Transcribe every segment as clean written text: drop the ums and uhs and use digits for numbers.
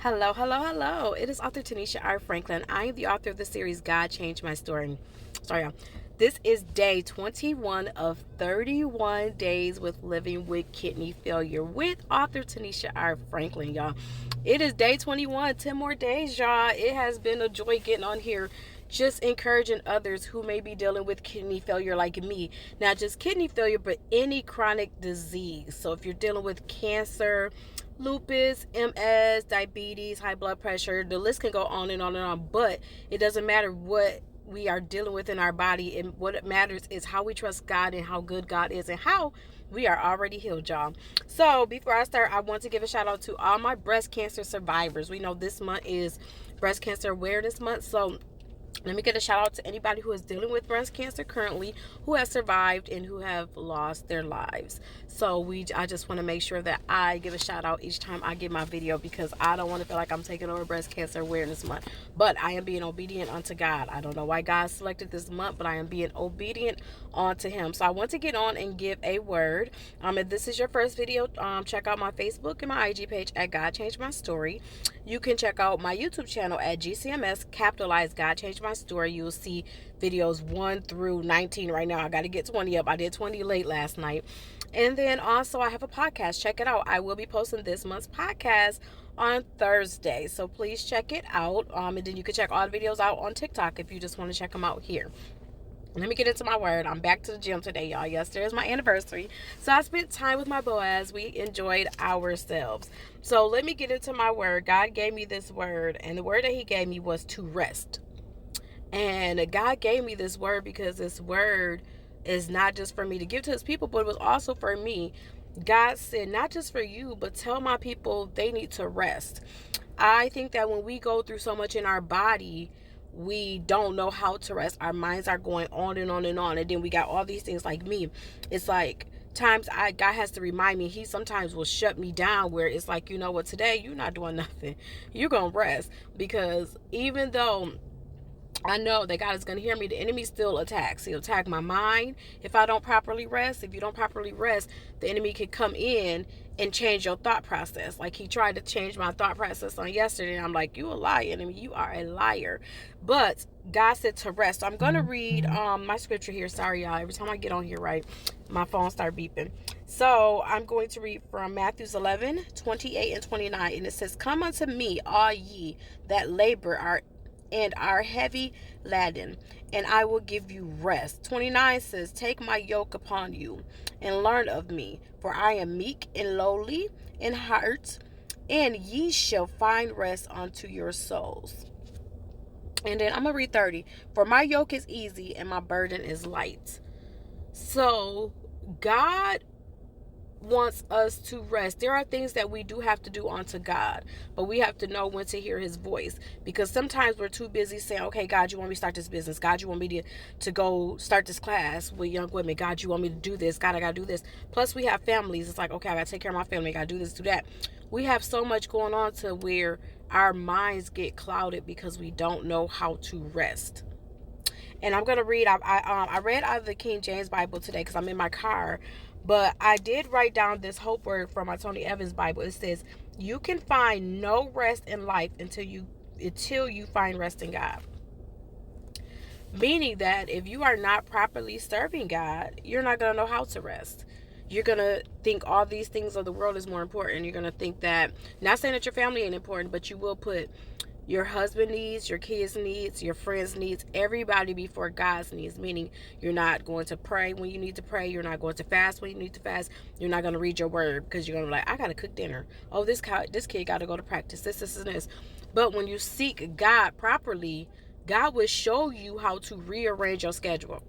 Hello, hello, hello. It is author Tanisha R. Franklin. I am the author of the series God Changed My Story. Sorry, y'all. This is day 21 of 31 days with living with kidney failure with author Tanisha R. Franklin, y'all. It is day 21, 10 more days, y'all. It has been a joy getting on here, just encouraging others who may be dealing with kidney failure like me. Not just kidney failure, but any chronic disease. So if you're dealing with cancer, lupus, MS, diabetes, high blood pressure, the list can go on and on and on, but it doesn't matter what we are dealing with in our body, and what it matters is how we trust God and how good God is and how we are already healed, y'all. So before I start, I want to give a shout out to all my breast cancer survivors. We know this month is breast cancer awareness month, so let me get a shout out to anybody who is dealing with breast cancer currently, who has survived and who have lost their lives. So I just want to make sure that I give a shout out each time I get my video, because I don't want to feel like I'm taking over breast cancer awareness month. But I am being obedient unto God. I don't know why God selected this month, but I am being obedient unto Him. So I want to get on and give a word. If this is your first video, check out my Facebook and my IG page at God Changed My Story. You can check out my YouTube channel at GCMS capitalized God Changed My Story. You'll see videos 1 through 19 right now. I got to get 20 up. I did 20 late last night. And then also I have a podcast. Check it out. I will be posting this month's podcast on Thursday. So please check it out. And then you can check all the videos out on TikTok if you just want to check them out here. Let me get into my word. I'm back to the gym today, y'all. Yesterday is my anniversary. So I spent time with my Boaz. We enjoyed ourselves. So let me get into my word. God gave me this word, and the word that He gave me was to rest. And God gave me this word because this word is not just for me to give to His people, but it was also for me. God said, not just for you, but tell my people they need to rest. I think that when we go through so much in our body, we don't know how to rest. Our minds are going on and on and on. And then we got all these things like me. It's like times God has to remind me. He sometimes will shut me down where it's like, you know what, today you're not doing nothing. You're going to rest. Because even though I know that God is going to hear me, the enemy still attacks. He'll attack my mind if I don't properly rest. If you don't properly rest, the enemy can come in and change your thought process. Like he tried to change my thought process on yesterday. I'm like, you a liar, enemy. You are a liar. But God said to rest. So I'm going to read my scripture here. Sorry, y'all. Every time I get on here, right, my phone start beeping. So I'm going to read from Matthew 11:28 and 29. And it says, come unto me, all ye that labor are heavy laden, and I will give you rest. 29 says, take my yoke upon you and learn of me, for I am meek and lowly in heart, and ye shall find rest unto your souls. And then I'm going to read 30. For my yoke is easy and my burden is light. So God wants us to rest. There are things that we do have to do unto God, but we have to know when to hear His voice, because sometimes we're too busy saying, okay, God, you want me to start this business? God, you want me to go start this class with young women? God, you want me to do this? God, I gotta do this. Plus we have families. It's like, okay, I gotta take care of my family. I gotta do this, do that. We have so much going on to where our minds get clouded because we don't know how to rest. And I'm gonna read. I read out of the King James Bible today because I'm in my car, but I did write down this hope word from my Tony Evans Bible. It says, "You can find no rest in life until you find rest in God." Meaning that if you are not properly serving God, you're not gonna know how to rest. You're gonna think all these things of the world is more important. You're gonna think that, not saying that your family ain't important, but you will put your husband needs, your kids needs, your friends needs, everybody before God's needs. Meaning you're not going to pray when you need to pray. You're not going to fast when you need to fast. You're not going to read your word because you're going to be like, I got to cook dinner. Oh, this kid got to go to practice. This, and this. But when you seek God properly, God will show you how to rearrange your schedule.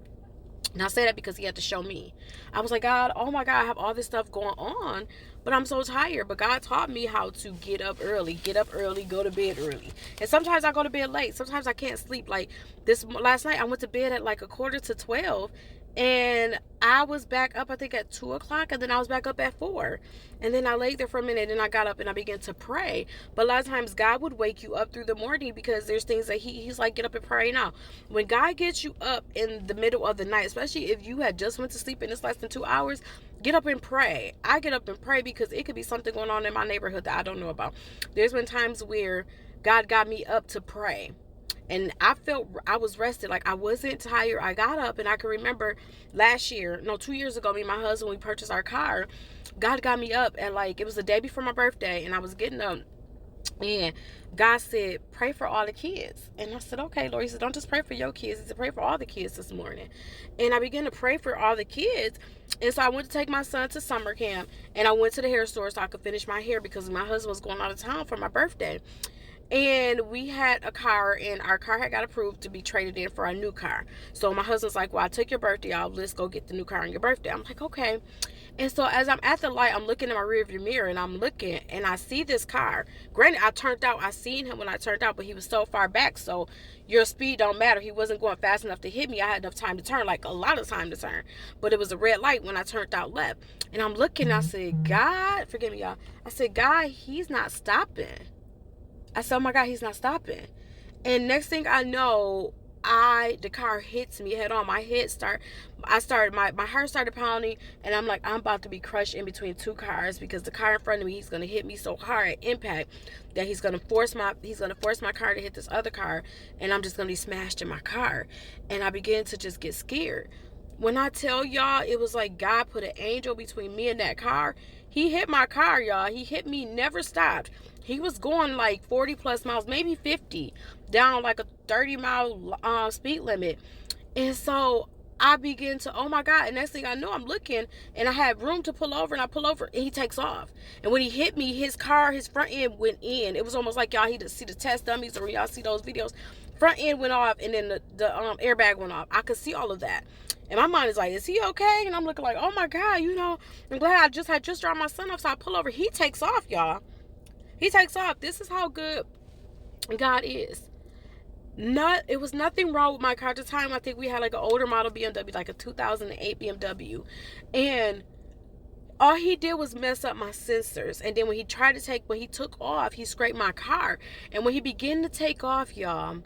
And I say that because He had to show me. I was like, God, oh my God, I have all this stuff going on, but I'm so tired. But God taught me how to get up early, go to bed early. And sometimes I go to bed late. Sometimes I can't sleep. Like this last night, I went to bed at like 11:45, And I was back up, I think, at 2 o'clock, and then I was back up at 4. And then I laid there for a minute, and I got up and I began to pray. But a lot of times, God would wake you up through the morning because there's things that He's like, get up and pray now. When God gets you up in the middle of the night, especially if you had just went to sleep and it's less than 2 hours, get up and pray. I get up and pray because it could be something going on in my neighborhood that I don't know about. There's been times where God got me up to pray. And I felt I was rested. Like, I wasn't tired. I got up, and I can remember 2 years ago, me and my husband, we purchased our car. God got me up at, like, it was the day before my birthday, and I was getting up. And God said, pray for all the kids. And I said, okay, Lord. He said, don't just pray for your kids. He said, pray for all the kids this morning. And I began to pray for all the kids. And so I went to take my son to summer camp. And I went to the hair store so I could finish my hair because my husband was going out of town for my birthday. And we had a car, and our car had got approved to be traded in for a new car. So my husband's like, well, I took your birthday off. Let's go get the new car on your birthday. I'm like, okay. And so as I'm at the light, I'm looking in my rearview mirror, and I'm looking, and I see this car. Granted, I seen him when I turned out, but he was so far back, so your speed don't matter. He wasn't going fast enough to hit me. I had enough time to turn, like a lot of time to turn. But it was a red light when I turned out left. And I'm looking, and I said, God, forgive me, y'all. I said, God, he's not stopping. I said, oh my God, he's not stopping. And next thing I know, the car hits me head on. My heart started pounding, and I'm like, I'm about to be crushed in between two cars because the car in front of me, he's gonna hit me so hard at impact that he's gonna force my car to hit this other car, and I'm just gonna be smashed in my car. And I began to just get scared. When I tell y'all, it was like God put an angel between me and that car. He hit my car, y'all. He hit me, never stopped. He was going like 40 plus miles, maybe 50, down like a 30-mile speed limit. And so I begin to, oh my God. And next thing I know, I'm looking, and I had room to pull over, and I pull over, and he takes off. And when he hit me, his front end went in. It was almost like y'all see the test dummies, or y'all see those videos. Front end went off, and then the airbag went off. I could see all of that. And my mind is like, is he okay? And I'm looking like, oh my God, I'm glad I just dropped my son off. So I pull over. He takes off, y'all. He takes off. This is how good God is. It was nothing wrong with my car at the time. I think we had like an older model BMW, like a 2008 BMW. And all he did was mess up my sensors. And then when he took off, he scraped my car. And when he began to take off, y'all,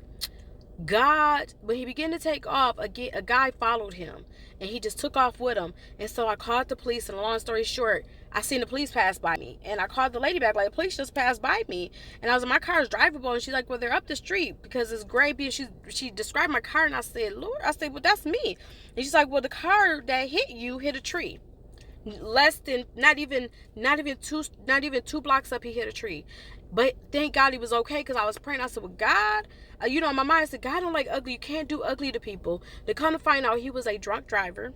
when he began to take off, a guy followed him, and he just took off with him. And so I called the police, and long story short, I seen the police pass by me, and I called the lady back, like, the police just passed by me. And I was like, my car is drivable. And she's like, well, they're up the street because it's gray. She described my car, and I said, Lord, well, that's me. And she's like, well, the car that hit you hit a tree. Less than not even 2 blocks up, he hit a tree. But thank God he was okay, because I was praying. I said, well, God, in my mind, I said, God don't like ugly. You can't do ugly to people. To come to find out, he was a drunk driver.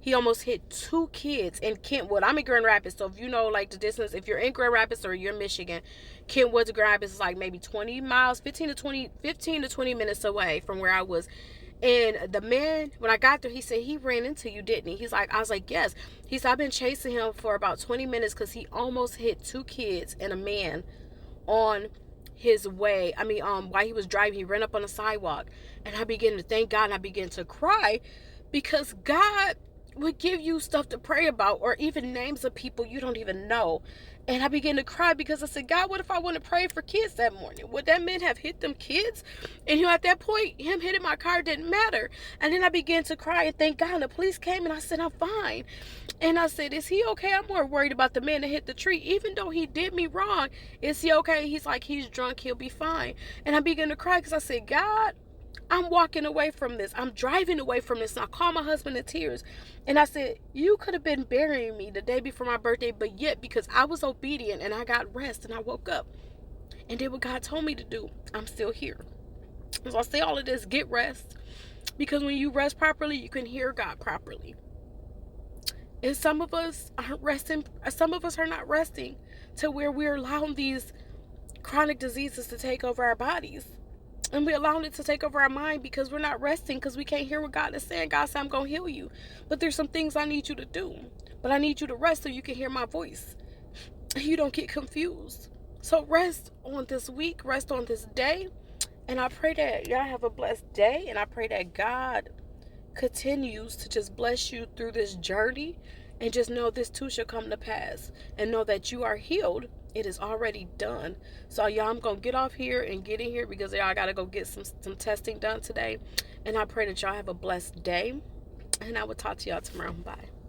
He almost hit 2 kids in Kentwood. I'm in Grand Rapids, so if you know, like, the distance, if you're in Grand Rapids or you're in Michigan, Kentwood to Grand Rapids is like maybe 20 miles, 15 to 20 minutes away from where I was. And the man, when I got there, he said, he ran into you, didn't he? I was like, yes. He said, I've been chasing him for about 20 minutes because he almost hit 2 kids and a man on his way. While he was driving, he ran up on the sidewalk. And I began to thank God, and I began to cry, because God would give you stuff to pray about, or even names of people you don't even know. And I began to cry because I said, God, what if I wouldn't have prayed for kids that morning? Would that man have hit them kids? And at that point, him hitting my car didn't matter. And then I began to cry and thank God. And the police came, and I said, I'm fine. And I said, is he okay? I'm more worried about the man that hit the tree. Even though he did me wrong, is he okay? He's like, he's drunk. He'll be fine. And I began to cry because I said, God, I'm walking away from this. I'm driving away from this. And I called my husband in tears. And I said, you could have been burying me the day before my birthday, but yet because I was obedient and I got rest and I woke up and did what God told me to do, I'm still here. So I say all of this, get rest. Because when you rest properly, you can hear God properly. And some of us aren't resting. Some of us are not resting to where we're allowing these chronic diseases to take over our bodies. And we're allowing it to take over our mind because we're not resting, because we can't hear what God is saying. God said, I'm going to heal you. But there's some things I need you to do. But I need you to rest so you can hear my voice. You don't get confused. So rest on this week. Rest on this day. And I pray that y'all have a blessed day. And I pray that God continues to just bless you through this journey, and just know this too shall come to pass, and know that you are healed. It is already done. So y'all, I'm gonna get off here and get in here because y'all gotta go get some testing done today. And I pray that y'all have a blessed day, and I will talk to y'all tomorrow. Bye.